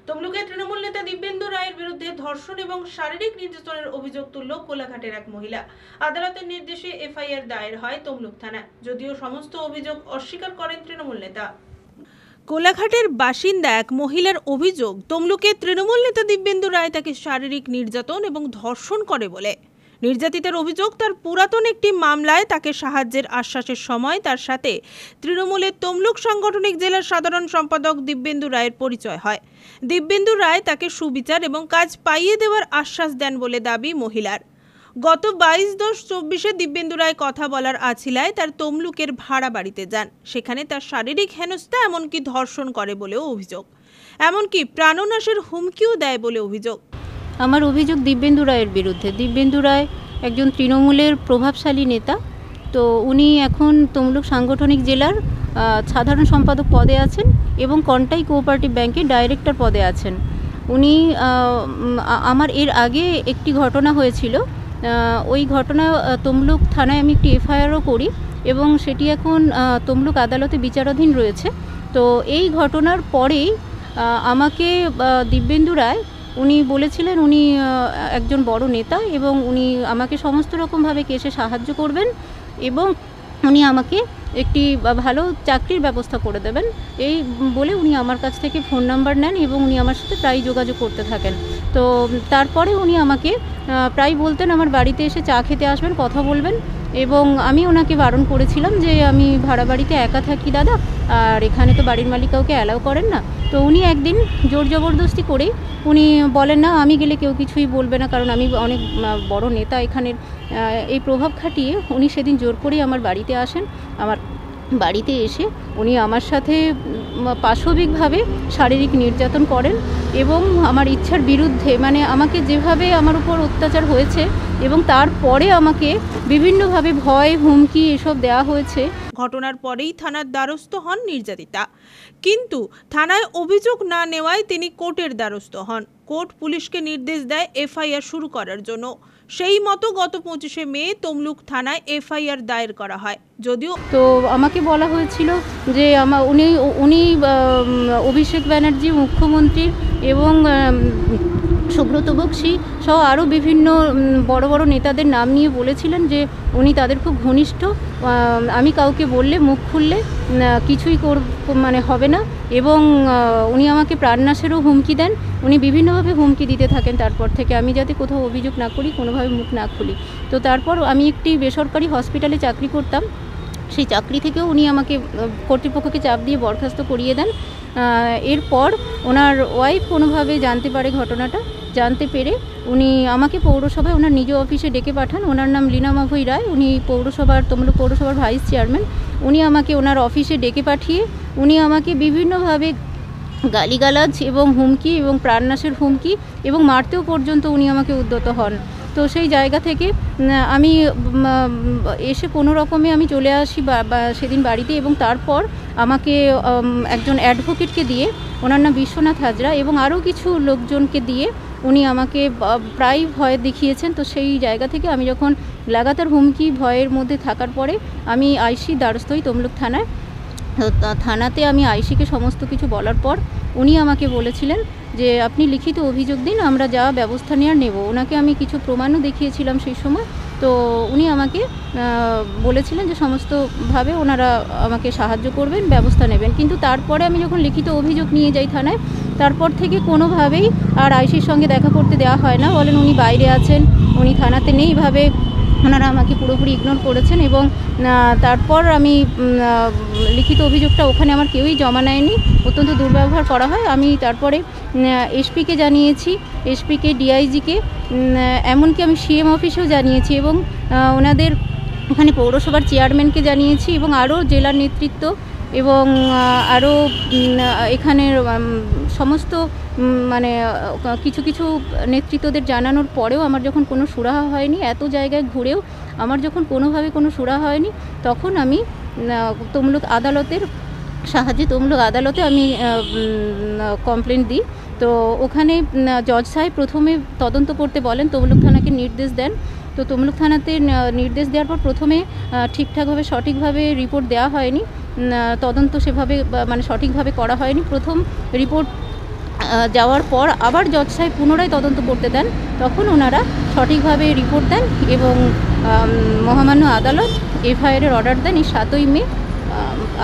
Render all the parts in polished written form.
তমলুকের তৃণমূল নেতা দিব্যেন্দু রায়ের বিরুদ্ধে ধর্ষণ এবং শারীরিক নির্যাতনের অভিযোগ তুলল কোলাঘাটের এক মহিলা। আদালতের নির্দেশে এফআইআর দায়ের হয় তমলুক থানায়, যদিও সমস্ত অভিযোগ অস্বীকার করেন তৃণমূল নেতা। কোলাঘাটের বাসিন্দা এক মহিলার অভিযোগ, তমলুকের তৃণমূল নেতা দিব্যেন্দু রায় তাকে শারীরিক নির্যাতন এবং ধর্ষণ করে বলে। নির্যাতিতার অভিযোগ, তার পুরাতন একটি মামলায় তাকে সাহায্যের আশ্বাসের সময় তার সাথে তৃণমূলের তমলুক সাংগঠনিক জেলার সাধারণ সম্পাদক দিব্যেন্দু রায়ের পরিচয় হয়। দিব্যেন্দু রায় তাকে সুবিচার এবং কাজ পাইয়ে দেওয়ার আশ্বাস দেন বলে দাবি মহিলার। গত 22/10/24 দিব্যেন্দু রায় কথা বলার আছিলায় তার তমলুকের ভাড়া বাড়িতে যান। সেখানে তার শারীরিক হেনস্থা এমনকি ধর্ষণ করে বলেও অভিযোগ, এমনকি প্রাণনাশের হুমকিও দেয় বলে অভিযোগ। আমার অভিযোগ দিব্যেন্দু রায়ের বিরুদ্ধে। দিব্যেন্দু রায় একজন তৃণমূলের প্রভাবশালী নেতা। তো উনি এখন তমলুক সাংগঠনিক জেলার সাধারণ সম্পাদক পদে আছেন এবং কন্টাই কোঅপারেটিভ ব্যাংকের ডাইরেক্টর পদে আছেন। উনি আমার এর আগে একটি ঘটনা হয়েছিল, ওই ঘটনা তমলুক থানায় আমি একটি এফআইআরও করি এবং সেটি এখন তমলুক আদালতে বিচারাধীন রয়েছে। তো এই ঘটনার পরেই আমাকে দিব্যেন্দু রায় উনি বলেছিলেন উনি একজন বড় নেতা এবং উনি আমাকে সমস্ত রকমভাবে কেসে সাহায্য করবেন এবং উনি আমাকে একটি ভালো চাকরির ব্যবস্থা করে দেবেন, এই বলে উনি আমার কাছ থেকে ফোন নাম্বার নেন এবং উনি আমার সাথে প্রায় যোগাযোগ করতে থাকেন। তো তারপরে উনি আমাকে প্রায় বলতেন আমার বাড়িতে এসে চা খেতে আসবেন, কথা বলবেন, এবং আমি ওনাকে বারণ করেছিলাম যে আমি ভাড়া বাড়িতে একা থাকি দাদা, আর এখানে তো বাড়ির মালিক কাউকে অ্যালাউ করেন না। তো উনি একদিন জোর জবরদস্তি করেই উনি বলেন না আমি গেলে কেউ কিছুই বলবে না, কারণ আমি অনেক বড় নেতা এখানের, এই প্রভাব খাটিয়ে উনি সেদিন জোর করেই আমার বাড়িতে আসেন। আমার বাড়িতে এসে উনি আমার সাথে পাশবিকভাবে শারীরিক নির্যাতন করেন এবং আমার ইচ্ছার বিরুদ্ধে, মানে আমাকে যেভাবে আমার উপর অত্যাচার হয়েছে এবং তারপরে আমাকে বিভিন্নভাবে ভয় হুমকি এসব দেওয়া হয়েছে। ঘটনার পরেই থানার দ্বারস্থ হন নির্যাতিতা, কিন্তু থানায় অভিযোগ না নেওয়ায় তিনি কোর্টের দ্বারস্থ হন। কোর্ট পুলিশকে নির্দেশ দেয় এফআইআর শুরু করার জন্য। সেই মতো গত 25শে মে তমলুক থানায় এফআইআর দায়ের করা হয়। যদিও তো আমাকে বলা হয়েছিল যে উনি অভিষেক ব্যানার্জি মুখ্যমন্ত্রী এবং সুব্রত বক্সি সহ আরও বিভিন্ন বড় বড় নেতাদের নাম নিয়ে বলেছিলেন যে উনি তাদের খুব ঘনিষ্ঠ, আমি কাউকে বললে মুখ খুললে কিছুই মানে হবে না, এবং উনি আমাকে প্রাণনাশেরও হুমকি দেন। উনি বিভিন্নভাবে হুমকি দিতে থাকেন তারপর থেকে, আমি যাতে কোথাও অভিযোগ না করি, কোনোভাবে মুখ না খুলি। তো তারপর আমি একটি বেসরকারি হসপিটালে চাকরি করতাম, সেই চাকরি থেকেও উনি আমাকে কর্তৃপক্ষকে চাপ দিয়ে বরখাস্ত করিয়ে দেন। এরপর ওনার ওয়াইফ কোনোভাবে জানতে পারে ঘটনাটা, জানতে পেরে উনি আমাকে পৌরসভায় ওনার নিজ অফিসে ডেকে পাঠান। ওনার নাম লীনা মাভৈ রায়, উনি তমলুক পৌরসভার ভাইস চেয়ারম্যান। উনি আমাকে ওনার অফিসে ডেকে পাঠিয়ে উনি আমাকে বিভিন্নভাবে গালিগালাজ এবং হুমকি এবং প্রাণনাশের হুমকি এবং মারতেও পর্যন্ত উনি আমাকে উদ্যত হন। তো সেই জায়গা থেকে আমি এসে কোনো রকমে আমি চলে আসি সেদিন বাড়িতে, এবং তারপর আমাকে একজন অ্যাডভোকেটকে দিয়ে, ওনার নাম বিশ্বনাথ হাজরা, এবং আরও কিছু লোকজনকে দিয়ে উনি আমাকে প্রায় ভয় দেখিয়েছেন। তো সেই জায়গা থেকে আমি যখন লাগাতার হুমকি ভয়ের মধ্যে থাকার পরে আমি আইসি দ্বারস্থ হই তমলুক থানায়। থানাতে আমি আইসিকে সমস্ত কিছু বলার পর উনি আমাকে বলেছিলেন যে আপনি লিখিত অভিযোগ দিন, আমরা যা ব্যবস্থা নেওয়ার নেব। ওনাকে আমি কিছু প্রমাণও দেখিয়েছিলাম সেই সময়। তো উনি আমাকে বলেছিলেন যে সমস্তভাবে ওনারা আমাকে সাহায্য করবেন, ব্যবস্থা নেবেন। কিন্তু তারপরে আমি যখন লিখিত অভিযোগ নিয়ে যাই থানায়, তারপর থেকে কোনোভাবেই আর আইসির সঙ্গে দেখা করতে দেওয়া হয় না, বলেন উনি বাইরে আছেন, উনি থানাতে নেই, এইভাবে ওনারা আমাকে পুরোপুরি ইগনোর করেছেন। এবং তারপর আমি লিখিত অভিযোগটা ওখানে আমার কেউই জমা নেয়নি, অত্যন্ত দুর্ব্যবহার করা হয়। আমি তারপরে এসপিকে জানিয়েছি, এসপিকে, ডিআইজিকে, এমনকি আমি সিএম অফিসেও জানিয়েছি, এবং ওনাদের এখানে পৌরসভার চেয়ারম্যানকে জানিয়েছি, এবং আরও জেলার নেতৃত্ব এবং আরও এখানের সমস্ত মানে কিছু নেতৃত্বদের জানানোর পরেও আমার যখন কোনো সুরাহা হয়নি, এত জায়গায় ঘুরেও আমার যখন কোনোভাবে কোনো সুরাহা হয়নি, তখন আমি তমলুক আদালতের সাহায্যে তমলুক আদালতে আমি কমপ্লেন দিই। তো ওখানে জজ সাহেব প্রথমে তদন্ত করতে বলেন, তমলুক থানাকে নির্দেশ দেন। তো তমলুক থানাতে নির্দেশ দেওয়ার পর প্রথমে ঠিকঠাকভাবে সঠিকভাবে রিপোর্ট দেওয়া হয়নি, তদন্ত সেভাবে মানে সঠিকভাবে করা হয়নি। প্রথম রিপোর্ট যাওয়ার পর আবার জজ সাহেব পুনরায় তদন্ত করতে দেন, তখন ওনারা সঠিকভাবে রিপোর্ট দেন এবং মহামান্য আদালত এফআইআরের অর্ডার দেন। এই 7ই মে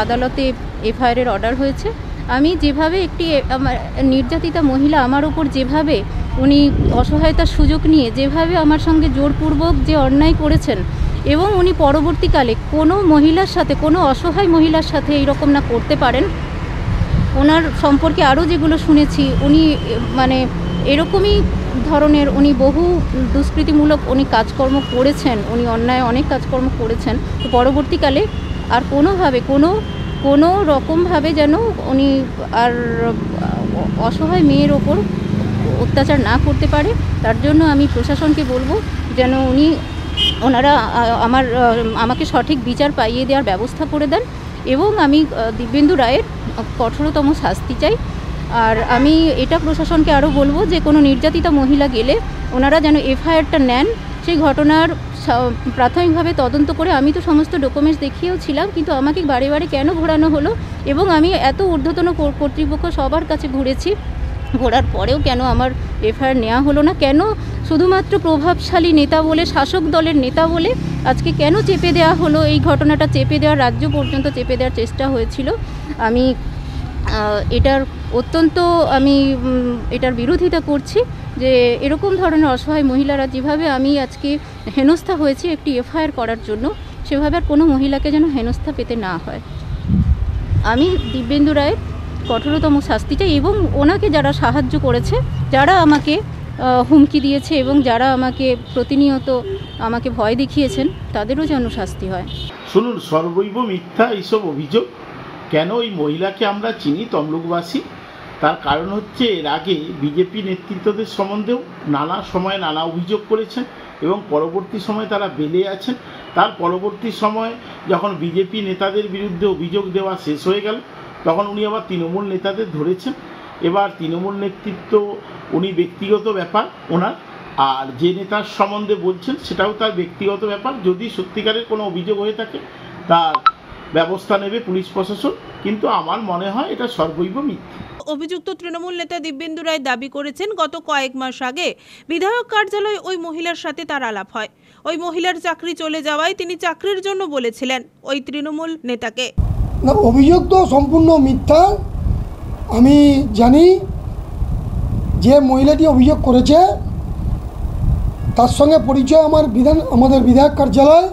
আদালতে এফআইআরের অর্ডার হয়েছে। আমি যেভাবে একটি আমার নির্যাতিতা মহিলা আমার ওপর যেভাবে উনি অসহায়তার সুযোগ নিয়ে যেভাবে আমার সঙ্গে জোরপূর্বক যে অন্যায় করেছেন, এবং উনি পরবর্তীকালে কোনো মহিলার সাথে, কোনো অসহায় মহিলার সাথে এইরকম না করতে পারেন। ওনার সম্পর্কে আরও যেগুলো শুনেছি, উনি মানে এরকমই ধরনের উনি বহু দুষ্কৃতিমূলক উনি কাজকর্ম করেছেন, উনি অন্যায় অনেক কাজকর্ম করেছেন। তো পরবর্তীকালে আর কোনোভাবে কোনো রকমভাবে যেন উনি আর অসহায় মেয়ের ওপর অত্যাচার না করতে পারে, তার জন্য আমি প্রশাসনকে বলবো যেন ওনারা আমাকে সঠিক বিচার পাইয়ে দেওয়ার ব্যবস্থা করে দেন এবং আমি দিব্যেন্দু রায়ের কঠোরতম শাস্তি চাই। আর আমি এটা প্রশাসনকে আরও বলবো যে কোনো নির্যাতিতা মহিলা গেলে ওনারা যেন এফআইআরটা নেন, সেই ঘটনার প্রাথমিকভাবে তদন্ত করে। আমি তো সমস্ত ডকুমেন্টস দেখিয়েও ছিলাম, কিন্তু আমাকে বারে বারে কেন ঘোরানো হলো, এবং আমি এত ঊর্ধ্বতন কর্তৃপক্ষ সবার কাছে ঘুরেছি, ঘোরার পরেও কেন আমার এফআইআর নেওয়া হলো না, কেন শুধুমাত্র প্রভাবশালী নেতা বলে, শাসক দলের নেতা বলে আজকে কেন চেপে দেওয়া হলো, এই ঘটনাটা চেপে দেওয়ার, রাজ্য পর্যন্ত চেপে দেওয়ার চেষ্টা হয়েছিল। আমি এটার বিরোধিতা করছি যে এরকম ধরনের অসহায় মহিলারা যেভাবে আমি আজকে হেনস্থা হয়েছি একটি এফআইআর করার জন্য, সেভাবে আর কোনো মহিলাকে যেন হেনস্থা পেতে না হয়। আমি দিব্যেন্দু রায়ের কঠোরতম শাস্তি চাই এবং ওনাকে যারা সাহায্য করেছে, যারা আমাকে হুমকি দিয়েছে এবং যারা আমাকে প্রতিনিয়ত আমাকে ভয় দেখিয়েছেন, তাদেরও যেন শাস্তি হয়। শুনুন, সর্বৈব মিথ্যা এইসব অভিযোগ। কেন এই মহিলাকে আমরা চিনি তমলুকবাসী, তার কারণ হচ্ছে এর আগে বিজেপি নেতৃত্বদের সম্বন্ধেও নানা সময় নানা অভিযোগ করেছেন এবং পরবর্তী সময় তারা বেলে আছেন। তার পরবর্তী সময় যখন বিজেপি নেতাদের বিরুদ্ধে অভিযোগ দেওয়া শেষ হয়ে গেল, তখন উনি আবার তৃণমূল নেতাদের ধরেছেন। এবার তৃণমূল নেতৃত্ব উনি ব্যক্তিগত ব্যাপার ওনার, আর যে নেতার সম্বন্ধে বলছেন সেটাও তার ব্যক্তিগত ব্যাপার। যদি সত্যিকারের কোনো অভিযোগ হয়ে থাকে তার ব্যবস্থা নেবে পুলিশ প্রশাসন, কিন্তু আমার মনে হয় এটা সর্বৈব মিথ্যা। অভিযুক্ত তৃণমূল নেতা দিব্যেন্দু রায় দাবি করেছেন, গত কয়েক মাস আগে বিধায়ক কার্যালয়ে ওই মহিলার সাথে তার আলাপ হয়। ওই মহিলার চাকরি চলে যাওয়ায় তিনি চাকরির জন্য বলেছিলেন ওই তৃণমূল নেতাকে। না, অভিযোগ তো সম্পূর্ণ মিথ্যা। আমি জানি যে মহিলাটি অভিযোগ করেছে তার সঙ্গে পরিচয় আমাদের বিধায়ক কার্যালয়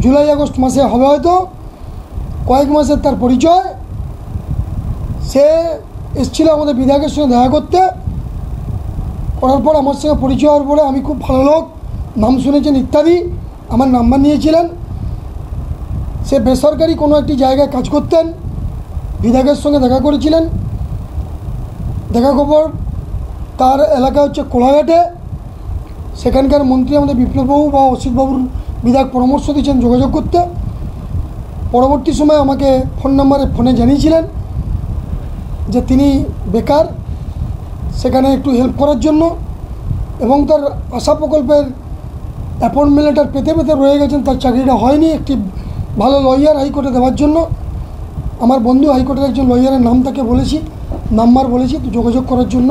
জুলাই আগস্ট মাসে হবে, হয়তো কয়েক মাসের তার পরিচয়। সে এসেছিল আমাদের বিধায়কের সঙ্গে দেখা করতে, করার পর আমার সঙ্গে পরিচয় হওয়ার পরে আমি খুব ভালো লোক, নাম শুনেছেন ইত্যাদি, আমার নাম্বার নিয়েছিলেন। সে বেসরকারি কোনো একটি জায়গায় কাজ করতেন, বিধায়কের সঙ্গে দেখা করেছিলেন। দেখা খবর তার এলাকা হচ্ছে কোলাঘাটে, সেখানকার মন্ত্রী আমাদের বিপ্লববাবু বা অসিতবাবুর বিধায়ক পরামর্শ দিয়েছেন যোগাযোগ করতে। পরবর্তী সময় আমাকে ফোনে জানিয়েছিলেন যে তিনি বেকার, সেখানে একটু হেল্প করার জন্য, এবং তার আশা প্রকল্পের অ্যাপয়েন্টমেন্ট লেটার পেতে রয়ে গেছেন, তার চাকরিটা হয়নি। একটি ভালো লয়ার হাইকোর্টে দেওয়ার জন্য আমার বন্ধু হাইকোর্টের একজন লয়ারের নাম তাকে বলেছি, নাম্বার বলেছি যোগাযোগ করার জন্য।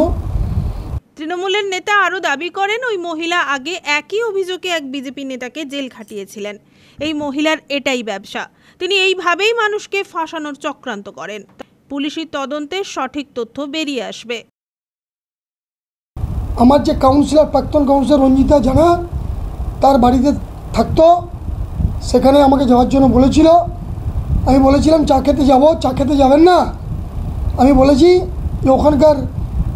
তৃণমূলের নেতা আরও দাবি করেন, ওই মহিলা আগে একই অভিযোগে এক বিজেপি নেতাকে জেল খাটিয়েছিলেন। এই মহিলার এটাই ব্যবসা, তিনি এইভাবেই মানুষকে ফাঁসানোর চক্রান্ত করেন। পুলিশি তদন্তে সঠিক তথ্য বেরিয়ে আসবে। আমার যে কাউন্সিলর, প্রাক্তন কাউন্সিলর রঞ্জিতা জানা, তার বাড়িতে থাকতো, সেখানে আমাকে যাওয়ার জন্য বলেছিল। আমি বলেছিলাম চা খেতে যাব, চা খেতে যাবেন না। আমি বলেছি যে ওখানকার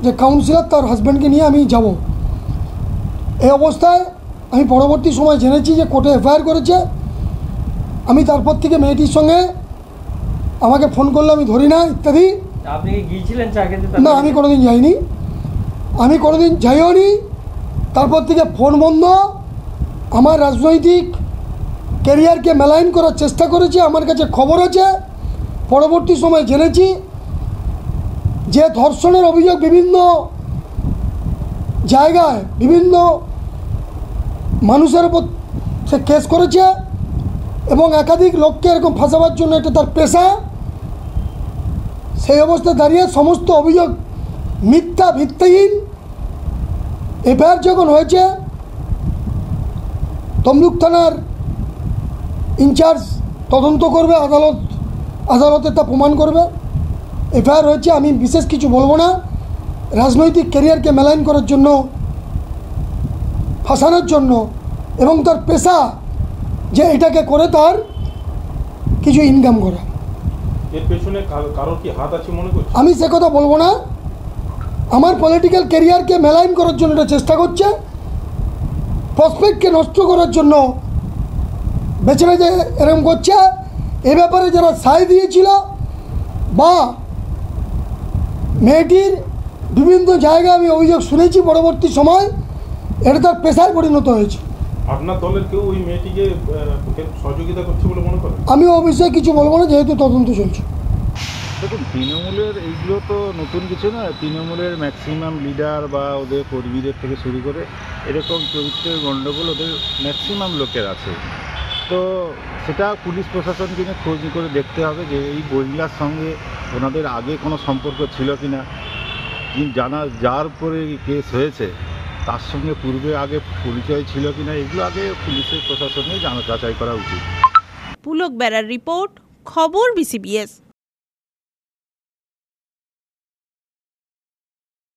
যে কাউন্সিলর তার হাজব্যান্ডকে নিয়ে আমি যাব। এই অবস্থায় আমি পরবর্তী সময় জেনেছি যে কোর্টে এফআইআর করেছে। আমি তারপর থেকে মেয়েটির সঙ্গে আমাকে ফোন করলে আমি ধরি না ইত্যাদি। আপনি গিয়েছিলেন চা খেতে? না, আমি কোনোদিন যাইনি, আমি কোনোদিন যাইও নি। তারপর থেকে ফোন বন্ধ। আমার রাজনৈতিক ক্যারিয়ারকে মেলাইন করার চেষ্টা করেছে, আমার কাছে খবর আছে। পরবর্তী সময় জেনেছি যে ধর্ষণের অভিযোগ বিভিন্ন জায়গায় বিভিন্ন মানুষের উপর সে কেস করেছে এবং একাধিক লোককে এরকম ফাঁসাবার জন্য এটা তার পেশা। সেই অবস্থায় দাঁড়িয়ে সমস্ত অভিযোগ মিথ্যা ভিত্তিহীন এফআইআর যখন হয়েছে, তমলুক থানার ইনচার্জ তদন্ত করবে, আদালতে তা প্রমাণ করবে। এফআইআর হয়েছে, আমি বিশেষ কিছু বলবো না। রাজনৈতিক ক্যারিয়ারকে মেলাইন করার জন্য, ফাঁসানোর জন্য, এবং তার পেশা যে এটাকে করে তার কিছু ইনকাম করা। এর পেছনে কারোর কি হাত আছে মনে করছেন? আমি সে কথা বলবো না। আমার পলিটিক্যাল ক্যারিয়ারকে মেলাইন করার জন্য এটা চেষ্টা করছে, প্রসপেক্টকে নষ্ট করার জন্য বেছে বেছে এরকম করছে। এ ব্যাপারে যারা সায় দিয়েছিল বা মেয়েটির বিভিন্ন জায়গায় আমি অভিযোগ শুনেছি, পরবর্তী সময় এটা তার পেশায় পরিণত হয়েছে। আপনার দলের কেউ ওই মেয়েটিকে সহযোগিতা করছে বলে মনে করেন? আমি ও বিষয়ে কিছু বলবো না, যেহেতু তদন্ত চলছে। দেখুন, তৃণমূলের এইগুলো তো নতুন কিছু না। তৃণমূলের ম্যাক্সিমাম লিডার বা ওদের কর্মীদের থেকে শুরু করে এরকম চরিত্রের গণ্ডগোল ওদের ম্যাক্সিমাম লোকের আছে। তো সেটা পুলিশ প্রশাসনকে নিয়ে খোঁজ করে দেখতে হবে যে এই মহিলার সঙ্গে ওনাদের আগে কোনো সম্পর্ক ছিল কি না, যার উপরে কেস হয়েছে তার সঙ্গে পূর্বে আগে পরিচয় ছিল কি না, এগুলো আগে পুলিশের প্রশাসনে যাচাই করা উচিত। পুলক বেড়ার রিপোর্ট, খবর BCBS।